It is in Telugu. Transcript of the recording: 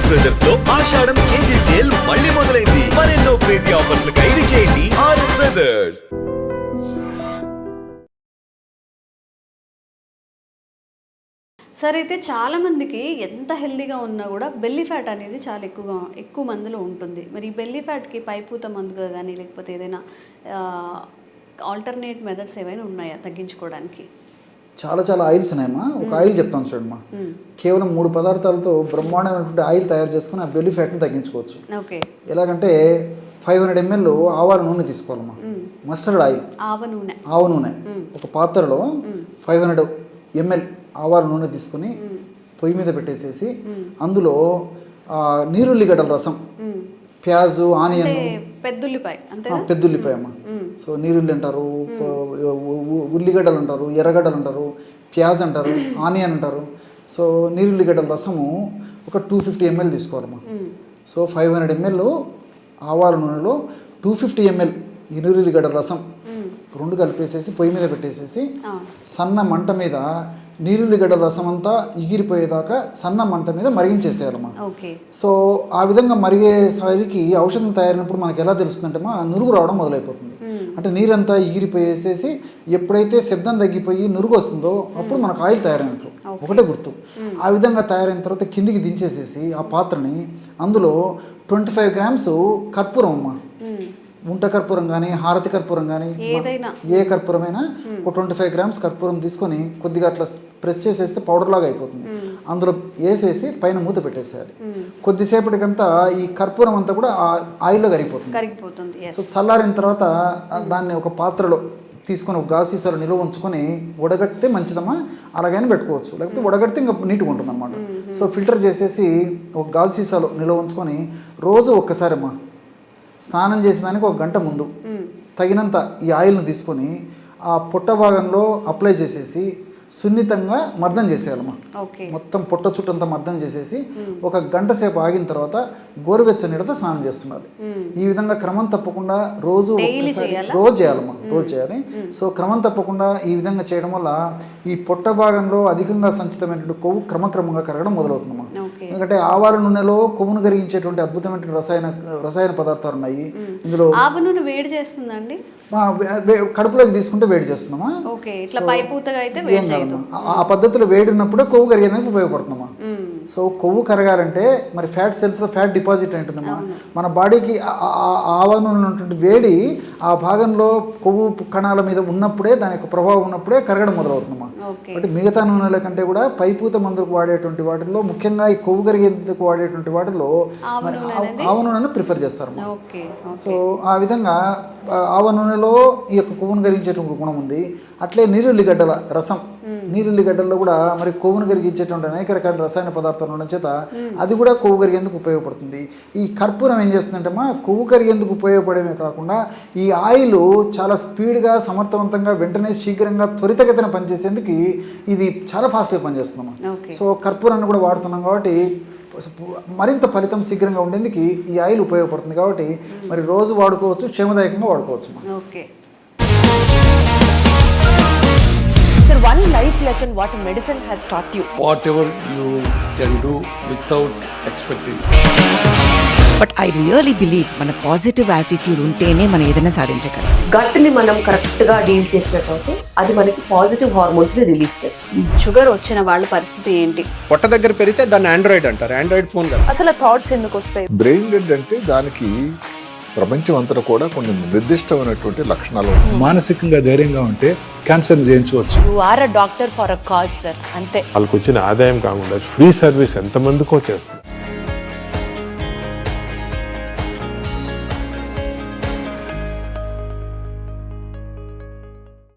ఆర్ఎస్ బ్రదర్స్ లో ఆషాఢం కేజీ సేల్ మళ్ళీ మొదలైంది. మరెన్నో క్రేజీ ఆఫర్స్ ఖైదీ చేయండి ఆర్ఎస్ బ్రదర్స్. సరే, అయితే చాలామందికి ఎంత హెల్దీగా ఉన్నా కూడా బెల్లీ ఫ్యాట్ అనేది చాలా ఎక్కువ మందిలో ఉంటుంది. మరి ఈ బెల్లీ ఫ్యాట్కి పైపూత మందుగా కానీ లేకపోతే ఏదైనా ఆల్టర్నేట్ మెథడ్స్ ఏమైనా ఉన్నాయా తగ్గించుకోవడానికి? చాలా ఆయిల్స్ ఉన్నాయమ్మా. ఒక ఆయిల్ చెప్తాను చూడమ్మా. కేవలం 3 పదార్థాలతో బ్రహ్మాండమైనటువంటి ఆయిల్ తయారు చేసుకుని ఆ బెల్లీ ఫ్యాట్ని తగ్గించుకోవచ్చు. ఓకే. ఎలాగంటే 500 ml ఆవాల నూనె తీసుకోవాలమ్మా. మస్టర్డ్ ఆయిల్, ఆవ నూనె ఒక పాత్రలో 500 ml ఆవాల నూనె తీసుకుని పొయ్యి మీద పెట్టేసేసి అందులో నీరుల్లిగడ్డల రసం, ప్యాజు, ఆనియన్, పెద్దుల్లిపాయ అమ్మ. సో నీరుల్లి అంటారు, ఉల్లిగడ్డలు అంటారు, ఎర్రగడ్డలు అంటారు, ప్యాజ్ అంటారు, ఆనియన్ అంటారు. సో నీరుల్లిగడ్డల రసము ఒక 250 ml తీసుకోవాలమ్మా. సో 500 ml ఆవాల నూనెలో 250 ml ఈ నీరుల్లిగడ్డల రసం రెండు కలిపేసేసి పొయ్యి మీద పెట్టేసేసి సన్న మంట మీద నీరుల్లిగడ్డల రసం అంతా ఎగిరిపోయేదాకా సన్న మంట మీద మరిగించేసేయాలమ్మా. సో ఆ విధంగా మరిగేసరికి ఔషధం తయారైనప్పుడు మనకి ఎలా తెలుస్తుందంటే నురుగు రావడం మొదలైపోతుంది. అంటే నీరంతా ఎగిరిపోయేసేసి ఎప్పుడైతే శబ్దం తగ్గిపోయి నురుగు వస్తుందో అప్పుడు మనకు ఆయిల్ తయారైనట్లు ఒకటే గుర్తు. ఆ విధంగా తయారైన తర్వాత కిందికి దించేసేసి ఆ పాత్రని అందులో 25 grams కర్పూరం అమ్మా. ఉంట కర్పూరం కానీ హారతి కర్పూరం కానీ ఏ కర్పూరమైనా ఒక 25 grams కర్పూరం తీసుకొని కొద్దిగా అట్లా ప్రెస్ చేసేస్తే పౌడర్ లాగా అయిపోతుంది. అందులో వేసేసి పైన మూత పెట్టేసేయాలి. కొద్దిసేపటికంతా ఈ కర్పూరం అంతా కూడా ఆయిల్లో కరిగిపోతుంది. సో చల్లారిన తర్వాత దాన్ని ఒక పాత్రలో తీసుకొని ఒక గాజు సీసాలో నిల్వ ఉంచుకొని ఉడగడితే మంచిదమ్మా. అలాగైనా పెట్టుకోవచ్చు, లేకపోతే ఉడగడితే ఇంకా నీట్గా ఉంటుంది అన్నమాట. సో ఫిల్టర్ చేసేసి ఒక గాజు సీసాలో నిల్వ ఉంచుకొని రోజు ఒక్కసారి అమ్మా స్నానం చేసేదానికి 1 గంట ముందు తగినంత ఈ ఆయిల్ను తీసుకొని ఆ పొట్ట భాగంలో అప్లై చేసేసి సున్నితంగా మర్దం చేసేయాలమ్మా. మొత్తం పొట్ట చుట్టంతా మర్దం చేసేసి 1 గంట సేపు ఆగిన తర్వాత గోరువెచ్చని నీళ్ళతో స్నానం చేస్తున్నారు. ఈ విధంగా క్రమం తప్పకుండా రోజు చేయాలమ్మా, రోజు చేయాలి. సో క్రమం తప్పకుండా ఈ విధంగా చేయడం వల్ల ఈ పొట్ట భాగంలో అధికంగా సంచితమైనటువంటి కొవ్వు క్రమక్రమంగా కరగడం మొదలవుతుందమ్మా. ఎందుకంటే ఆవాల నూనెలో కొవ్వును కరిగించేటువంటి అద్భుతమైన రసాయన పదార్థాలు ఉన్నాయి. ఇందులో వేడి చేస్తుందండి, కడుపులోకి తీసుకుంటే వేడి చేస్తున్నామా. ఆ పద్ధతిలో వేడి ఉన్నప్పుడే కొవ్వు కరిగేందుకు ఉపయోగపడుతుందమ్మా. సో కొవ్వు కరగాలంటే మరి ఫ్యాట్ సెల్స్లో ఫ్యాట్ డిపాజిట్ ఉంటుందమ్మా. మన బాడీకి ఆవాల ఉన్నటువంటి వేడి ఆ భాగంలో కొవ్వు కణాల మీద ఉన్నప్పుడే, దాని యొక్క ప్రభావం ఉన్నప్పుడే కరగడం మొదలవుతుందమ్మా. అంటే మిగతా నూనెల కంటే కూడా పైపూత మందులకు వాడేటువంటి వాటిల్లో, ముఖ్యంగా ఈ కొవ్వు కరిగేందుకు వాడేటువంటి వాటిల్లో ఆవ నూనెను ప్రిఫర్ చేస్తారమ్మా. సో ఆ విధంగా ఆవ నూనెలో ఈ యొక్క కొవ్వును కరిగించేటువంటి గుణం ఉంది. అట్లే నీరుల్లిగడ్డల రసం, నీరుల్లిగడ్డల్లో కూడా మరి కొవ్వును కరిగించేటువంటి అనేక రకాల రసాయన పదార్థాలు ఉండడం చేత అది కూడా కొవ్వు కరిగేందుకు ఉపయోగపడుతుంది. ఈ కర్పూరం ఏం చేస్తుందంటే కొవ్వు కరిగేందుకు ఉపయోగపడమే కాకుండా ఈ ఆయిల్ చాలా స్పీడ్గా, సమర్థవంతంగా, వెంటనే శీఘ్రంగా, త్వరితగతిన పనిచేసేందుకు ఇది చాలా ఫాస్ట్గా పనిచేస్తుందమ్మా. సో కర్పూరాన్ని కూడా వాడుతున్నాం కాబట్టి మరింత ఫలితం శీఘ్రంగా ఉండేందుకు ఈ ఆయిల్ ఉపయోగపడుతుంది. కాబట్టి మరి రోజు వాడుకోవచ్చు, క్షేమదాయకంగా వాడుకోవచ్చు. Sir, one life lesson what medicine has taught you. Whatever you can do without expecting. But I really believe మన పాజిటివ్ యాటిట్యూడ్ ఉంటేనే మనం ఏదైనా సాధించగలం. గట్ని మనం కరెక్ట్గా డీల్ చేసినట్లయితే అది మనకి పాజిటివ్ హార్మోన్స్ని రిలీజ్ చేస్తుంది. షుగర్ వచ్చిన వాళ్ళ పరిస్థితి ఏంటి? పొట్ట దగ్గర పెరిగితే దాన్ని ఆండ్రాయిడ్ అంటారు, ఆండ్రాయిడ్ ఫోన్ కదా. అసలు థాట్స్ ఎందుకు వస్తాయి? బ్రెయిన్ డెడ్ అంటే దానికి ప్రపంచం అంతా కూడా కొన్ని నిర్దిష్టమైనటువంటి లక్షణాలు. మానసికంగా ధైర్యంగా ఉంటే క్యాన్సర్ జయించవచ్చు. You are a doctor for a cause sir, అంతే. వాళ్ళకి వచ్చిన ఆదాయం కాకుండా ఫ్రీ సర్వీస్ ఎంతమందికో చేస్తుంది.